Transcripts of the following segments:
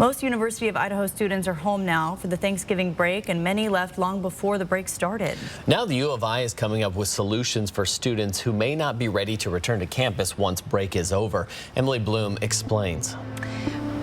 Most University of Idaho students are home now for the Thanksgiving break, and many left long before the break started. Now the U of I is coming up with solutions for students who may not be ready to return to campus once break is over. Emily Bloom explains.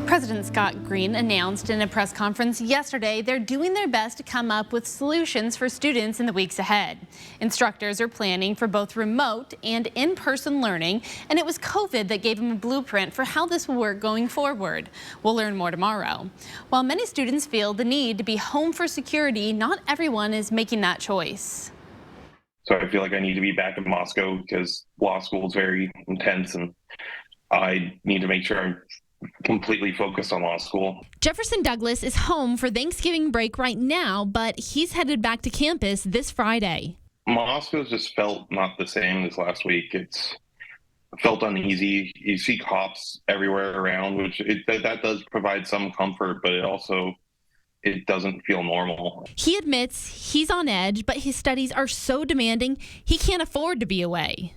President Scott Green announced in a press conference yesterday they're doing their best to come up with solutions for students in the weeks ahead. Instructors are planning for both remote and in-person learning, and it was COVID that gave them a blueprint for how this will work going forward. We'll learn more tomorrow. While many students feel the need to be home for security, not everyone is making that choice. So I feel like I need to be back in Moscow because law school is very intense, and I need to make sure I'm completely focused on law school. Jefferson Douglas is home for Thanksgiving break right now, but he's headed back to campus this Friday. Moscow's just felt not the same this last week. It's felt uneasy. You see cops everywhere around, which that does provide some comfort, but it doesn't feel normal. He admits he's on edge, but his studies are so demanding he can't afford to be away.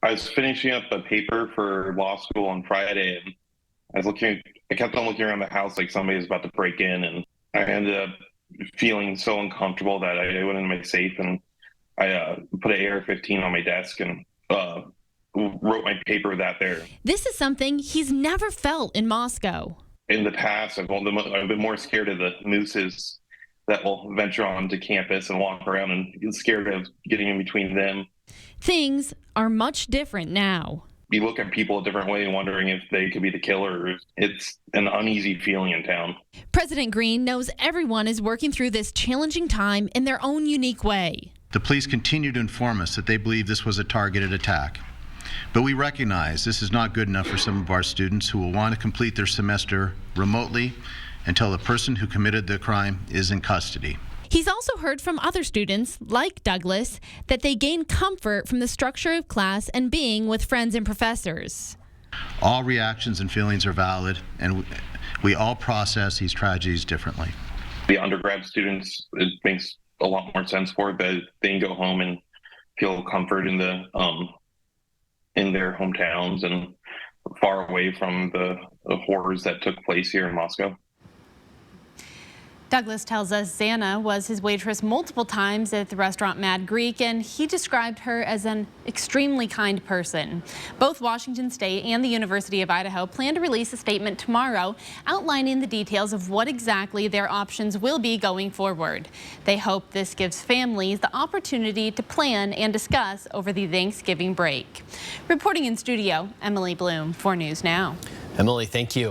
I was finishing up a paper for law school on Friday, and I kept on looking around the house like somebody was about to break in, and I ended up feeling so uncomfortable that I went into my safe and I put an AR-15 on my desk and wrote my paper with that there. This is something he's never felt in Moscow. In the past, I've been more scared of the mooses that will venture onto campus and walk around, and scared of getting in between them. Things are much different now. You look at people a different way, wondering if they could be the killer. It's an uneasy feeling in town. President Green knows everyone is working through this challenging time in their own unique way. The police continue to inform us that they believe this was a targeted attack. But we recognize this is not good enough for some of our students who will want to complete their semester remotely until the person who committed the crime is in custody. He's also heard from other students, like Douglas, that they gain comfort from the structure of class and being with friends and professors. All reactions and feelings are valid, and we all process these tragedies differently. The undergrad students, it makes a lot more sense for it, that they can go home and feel comfort in their hometowns and far away from the horrors that took place here in Moscow. Douglas tells us Xana was his waitress multiple times at the restaurant Mad Greek, and he described her as an extremely kind person. Both Washington State and the University of Idaho plan to release a statement tomorrow outlining the details of what exactly their options will be going forward. They hope this gives families the opportunity to plan and discuss over the Thanksgiving break. Reporting in studio, Emily Bloom for News Now. Emily, thank you.